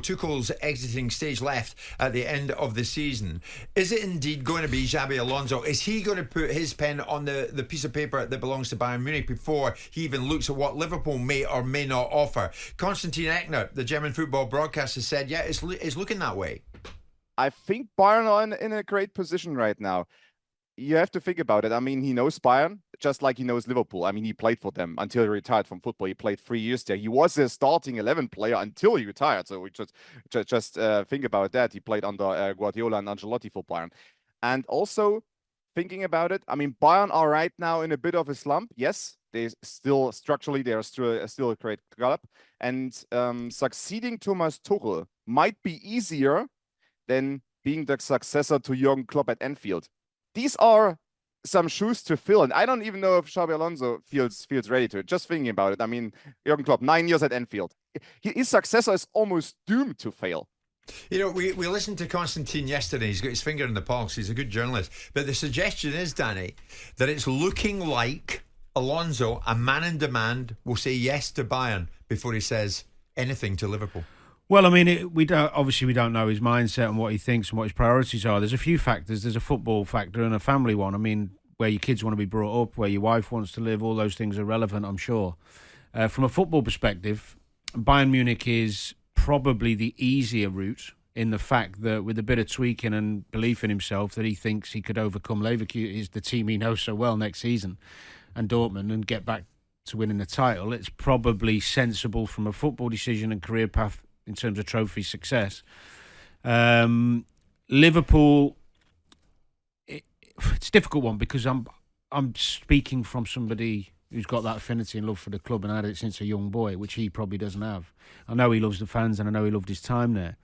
Tuchel's exiting stage left at the end of the season. Is it indeed going to be Xabi Alonso? Is he going to put his pen on the piece of paper that belongs to Bayern Munich before he even looks at what Liverpool may or may not offer? Konstantin Eckner, the German football broadcaster, said, yeah, it's looking that way. I think Bayern are in a great position right now. You have to think about it. I mean, he knows Bayern just like he knows Liverpool. I mean, he played for them until he retired from football. He played 3 years there. He was a starting 11 player until he retired. So we just think about that. He played under Guardiola and Ancelotti for Bayern. And also thinking about it, I mean, Bayern are right now in a bit of a slump. Yes, they still structurally they are still a great club. And succeeding Thomas Tuchel might be easier than being the successor to Jurgen Klopp at Anfield. These are some shoes to fill, and I don't even know if Xabi Alonso feels ready to it. Just thinking about it, I mean, Jurgen Klopp, 9 years at Anfield. His successor is almost doomed to fail. You know, we listened to Konstantin yesterday. He's got his finger in the pulse. He's a good journalist. But the suggestion is, Danny, that it's looking like Alonso, a man in demand, will say yes to Bayern before he says anything to Liverpool. Well, I mean, we don't know his mindset and what he thinks and what his priorities are. There's a few factors. There's a football factor and a family one. I mean, where your kids want to be brought up, where your wife wants to live, all those things are relevant, I'm sure. From a football perspective, Bayern Munich is probably the easier route in the fact that with a bit of tweaking and belief in himself that he thinks he could overcome Leverkusen, is the team he knows so well next season, and Dortmund, and get back to winning the title. It's probably sensible from a football decision and career path in terms of trophy success. Liverpool, it's a difficult one because I'm speaking from somebody who's got that affinity and love for the club and had it since a young boy, which he probably doesn't have. I know he loves the fans and I know he loved his time there.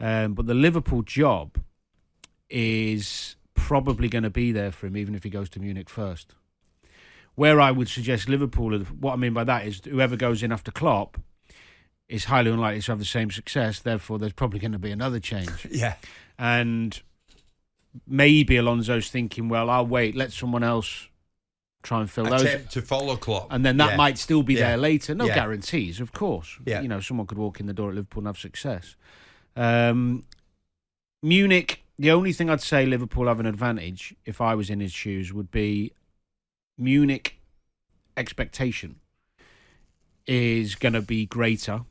But the Liverpool job is probably going to be there for him even if he goes to Munich first. Where I would suggest Liverpool, what I mean by that is whoever goes in after Klopp is highly unlikely to have the same success. Therefore, there's probably going to be another change. Yeah. And maybe Alonso's thinking, well, I'll wait, let someone else try and fill those. Attempt to follow Klopp. And then that might still be there later. No guarantees, of course. Yeah. You know, someone could walk in the door at Liverpool and have success. Munich, the only thing I'd say Liverpool have an advantage, if I was in his shoes, would be Munich expectation is going to be greater.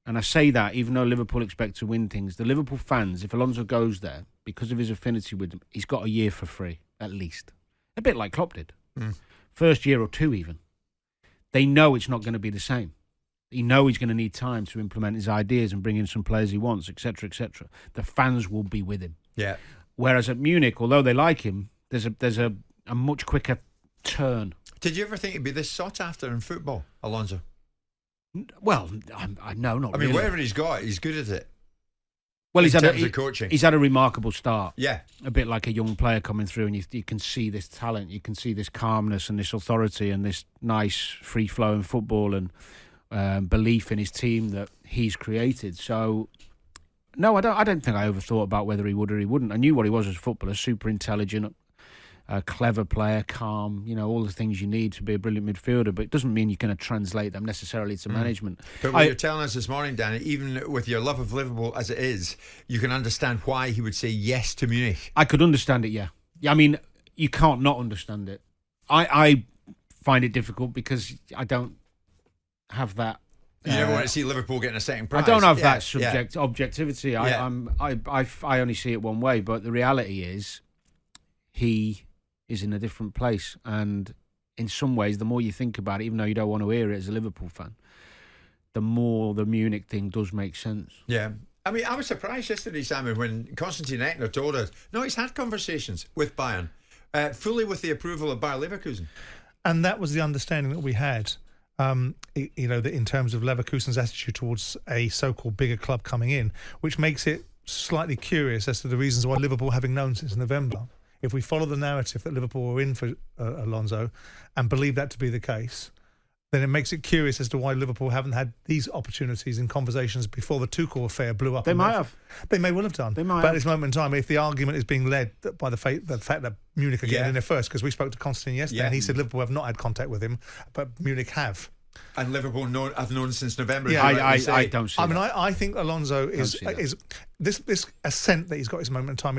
And I say that even though Liverpool expect to win things, the Liverpool fans, if Alonso goes there, because of his affinity with them, he's got a year for free, at least. A bit like Klopp did. First year or two even. They know it's not going to be the same. He know he's going to need time to implement his ideas and bring in some players he wants, etc., etc. The fans will be with him. Yeah. Whereas at Munich, although they like him, there's a much quicker turn. Did you ever think he'd be this sought after in football, Alonso? Well, I know not. I mean, really. whatever he's got, he's good at it. Well, in terms of coaching, he's had a remarkable start. Yeah, a bit like a young player coming through, and you can see this talent, you can see this calmness and this authority and this nice free flowing football and belief in his team that he's created. So, no, I don't think I ever thought about whether he would or he wouldn't. I knew what he was as a footballer: super intelligent, a clever player, calm, you know, all the things you need to be a brilliant midfielder, but it doesn't mean you're going to translate them necessarily to management. But what you're telling us this morning, Danny, even with your love of Liverpool as it is, you can understand why he would say yes to Munich. I could understand it, yeah. I mean, you can't not understand it. I find it difficult because I don't have that. You never want to see Liverpool getting a second prize. I don't have that objectivity. I only see it one way, but the reality is he is in a different place, and in some ways the more you think about it, even though you don't want to hear it as a Liverpool fan, the more the Munich thing does make sense. Yeah, I mean, I was surprised yesterday, Simon, when Konstantin Eckner told us no, he's had conversations with Bayern, fully with the approval of Bayer Leverkusen, and that was the understanding that we had. You know, that in terms of Leverkusen's attitude towards a so-called bigger club coming in, which makes it slightly curious as to the reasons why Liverpool, having known since November, if we follow the narrative that Liverpool were in for Alonso and believe that to be the case, then it makes it curious as to why Liverpool haven't had these opportunities in conversations before the Tuchel affair blew up. They might have. They may well have done. But at this moment in time, if the argument is being led by the fact that Munich are getting in there first, because we spoke to Konstantin yesterday and he said Liverpool have not had contact with him, but Munich have. And Liverpool have known since November. Yeah, I don't see I mean, that. I think Alonso is this ascent that he's got his moment in time.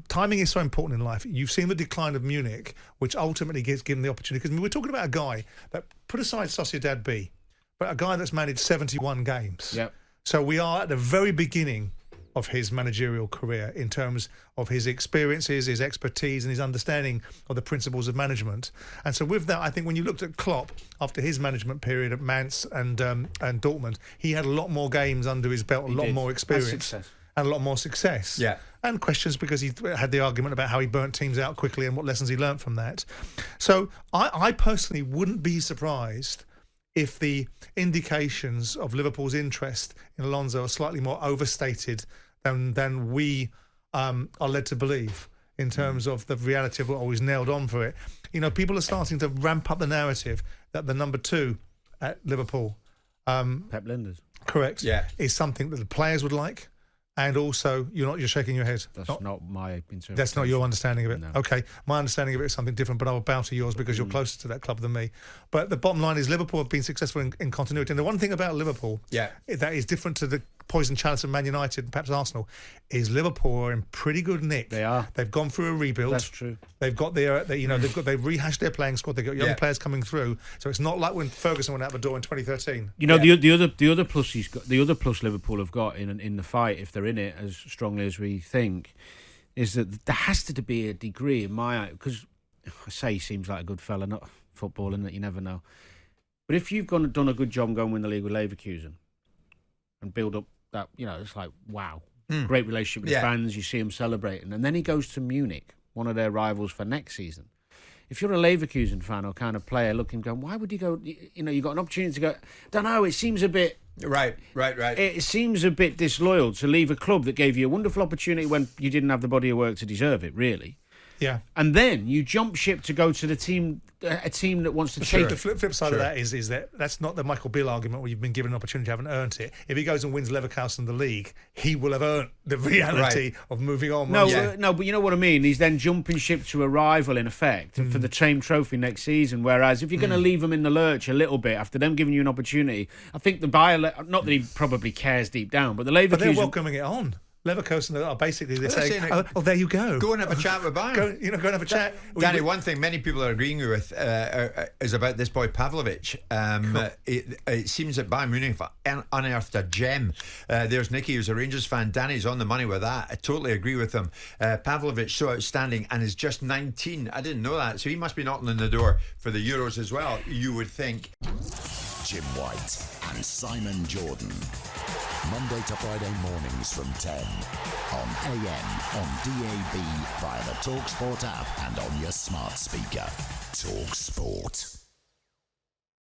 Timing is so important in life. You've seen the decline of Munich, which ultimately gives him the opportunity. Because we're talking about a guy that put aside Sociedad B, but a guy that's managed 71 games. Yep. So we are at the very beginning of his managerial career in terms of his experiences, his expertise, and his understanding of the principles of management. And so with that, I think when you looked at Klopp after his management period at Mainz and Dortmund, he had a lot more games under his belt, a lot more experience, and a lot more success. Yeah. And questions because he had the argument about how he burnt teams out quickly and what lessons he learned from that. So I personally wouldn't be surprised if the indications of Liverpool's interest in Alonso are slightly more overstated than we are led to believe in terms of the reality of what always nailed on for it. You know, people are starting to ramp up the narrative that the number 2 at Liverpool, Pep Linders. correct, Yeah. is something that the players would like. And also, you're shaking your head. That's not my interpretation. That's not your understanding of it. No. Okay, my understanding of it is something different, but I'll bow to yours because you're closer to that club than me. But the bottom line is Liverpool have been successful in continuity. And the one thing about Liverpool that is different to the poison chalice of Man United and perhaps Arsenal is Liverpool are in pretty good nick. They are. They've gone through a rebuild. That's true. They've got they've rehashed their playing squad. They've got young players coming through. So it's not like when Ferguson went out the door in 2013. You know, the other plus he's got, the other plus Liverpool have got in the fight, if they're in it as strongly as we think, is that there has to be a degree in my eye, because I say he seems like a good fella, not footballing, that you never know. But if you've done a good job going win the league with Leverkusen and build up that, it's like, wow, great relationship with the fans, you see him celebrating, and then he goes to Munich, one of their rivals for next season. If you're a Leverkusen fan or kind of player looking, going, why would he go? You got an opportunity to go. Don't know. It seems a bit right. It seems a bit disloyal to leave a club that gave you a wonderful opportunity when you didn't have the body of work to deserve it, really. Yeah. And then you jump ship to go to a team that wants to take. The flip side of that is that's not the Michael Beale argument where you've been given an opportunity, you haven't earned it. If he goes and wins Leverkusen the league, he will have earned the reality of moving on. No, but you know what I mean? He's then jumping ship to a rival, in effect, for the same trophy next season. Whereas if you're going to leave him in the lurch a little bit after them giving you an opportunity, I think the buyer, not that he probably cares deep down, but the Leverkusen... But they're welcoming it on. Leverkusen are basically saying, "Oh, there you go. Go and have a chat with Bayern. Go and have a chat." Danny, one thing many people are agreeing with is about this boy Pavlovich. It seems that Bayern Munich have unearthed a gem. There's Nicky, who's a Rangers fan. Danny's on the money with that. I totally agree with him. Pavlovich, so outstanding, and is just 19. I didn't know that, so he must be knocking on the door for the Euros as well, you would think. Jim White and Simon Jordan. Monday to Friday mornings from 10 on AM, on DAB, via the talkSPORT app and on your smart speaker. talkSPORT.